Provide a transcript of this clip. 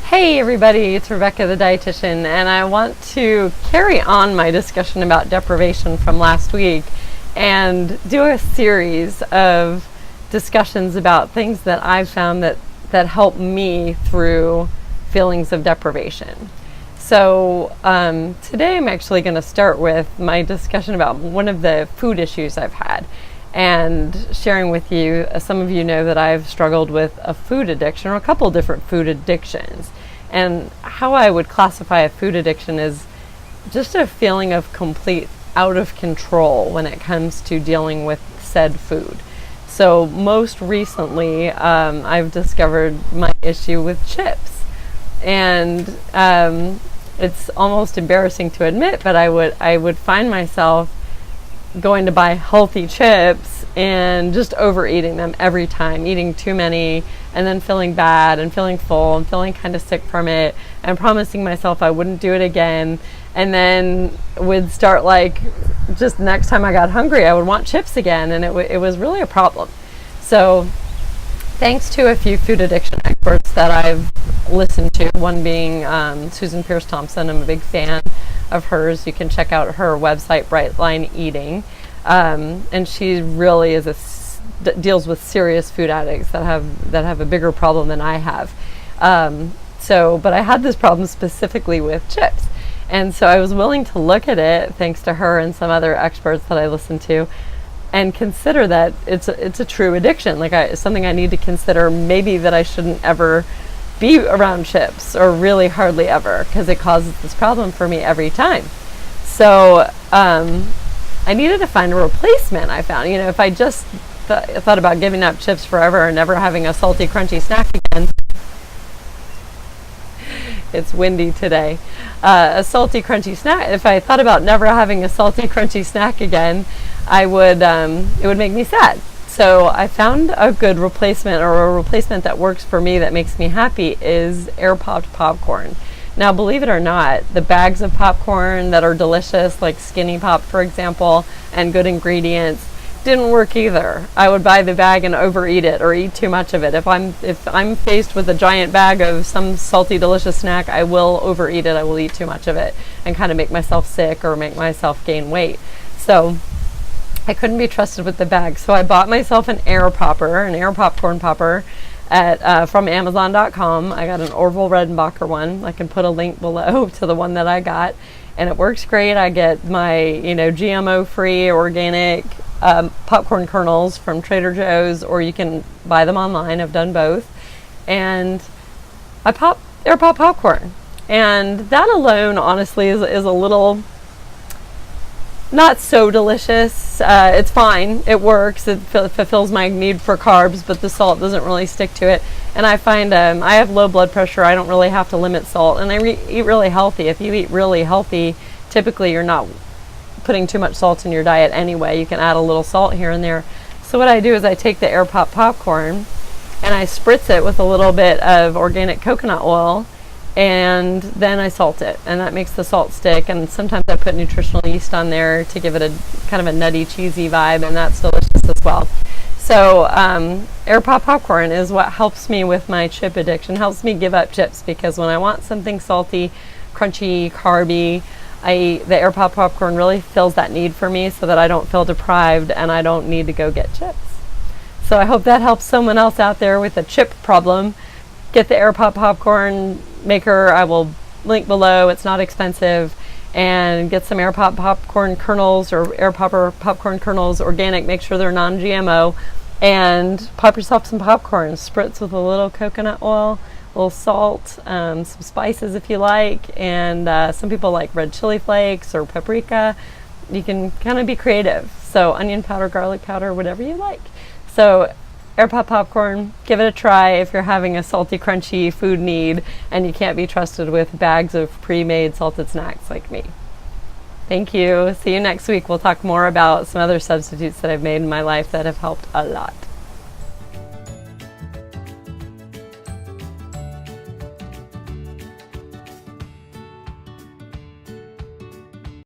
Hey everybody, it's Rebecca the dietitian, and I want to carry on my discussion about deprivation from last week and do a series of discussions about things that I've found that help me through feelings of deprivation. So today I'm actually going to start with my discussion about one of the food issues I've had, and sharing with you, some of you know that I've struggled with a food addiction, or a couple different food addictions. And how I would classify a food addiction is just a feeling of complete out of control when it comes to dealing with said food. So most recently, I've discovered my issue with chips. And it's almost embarrassing to admit, but I would find myself going to buy healthy chips and just overeating them every time, eating too many, and then feeling bad and feeling full and feeling kind of sick from it, and promising myself I wouldn't do it again. And then would start, like, just next time I got hungry, I would want chips again, and it was really a problem. So thanks to a few food addiction experts that I've listened to, one being Susan Pierce Thompson. I'm a big fan of hers. You can check out her website, Brightline Eating, and she really is deals with serious food addicts that have a bigger problem than I have. But I had this problem specifically with chips, and so I was willing to look at it, thanks to her and some other experts that I listened to, and consider that it's a true addiction. It's something I need to consider, maybe that I shouldn't ever be around chips, or really hardly ever, because it causes this problem for me every time. So I needed to find a replacement. I found, if I just thought about giving up chips forever and never having a salty, crunchy snack again. It's windy today. A salty, crunchy snack. If I thought about never having a salty, crunchy snack again, it would make me sad. So I found a good replacement, or a replacement that works for me, that makes me happy, is air-popped popcorn. Now, believe it or not, the bags of popcorn that are delicious, like Skinny Pop, for example, and good ingredients, didn't work either. I would buy the bag and overeat it, or eat too much of it. If I'm faced with a giant bag of some salty, delicious snack, I will overeat it. I will eat too much of it and kind of make myself sick or make myself gain weight. So I couldn't be trusted with the bag. So I bought myself an air popcorn popper from Amazon.com. I got an Orville Redenbacher one. I can put a link below to the one that I got, and it works great. I get my GMO-free organic popcorn kernels from Trader Joe's, or you can buy them online. I've done both, and I air pop popcorn, and that alone, honestly, is a little not so delicious. It's fine. It works. It fulfills my need for carbs, but the salt doesn't really stick to it. And I find I have low blood pressure. I don't really have to limit salt, and I eat really healthy. If you eat really healthy, typically you're not putting too much salt in your diet anyway. You can add a little salt here and there. So what I do is I take the air pop popcorn and I spritz it with a little bit of organic coconut oil, and then I salt it, and that makes the salt stick. And sometimes I put nutritional yeast on there to give it a kind of a nutty, cheesy vibe, and that's delicious as well. So air pop popcorn is what helps me with my chip addiction, helps me give up chips, because when I want something salty, crunchy, carby, the air pop popcorn really fills that need for me, so that I don't feel deprived and I don't need to go get chips. So I hope that helps someone else out there with a chip problem. Get the air pop popcorn maker. I will link below. It's not expensive. And get some air pop popcorn kernels, or air popper popcorn kernels, organic. Make sure they're non-GMO, and pop yourself some popcorn. Spritz with a little coconut oil, a little salt, some spices if you like, and some people like red chili flakes or paprika. You can kind of be creative. So onion powder, garlic powder, whatever you like. So air pop popcorn, give it a try if you're having a salty, crunchy food need and you can't be trusted with bags of pre-made salted snacks like me. Thank you. See you next week. We'll talk more about some other substitutes that I've made in my life that have helped a lot.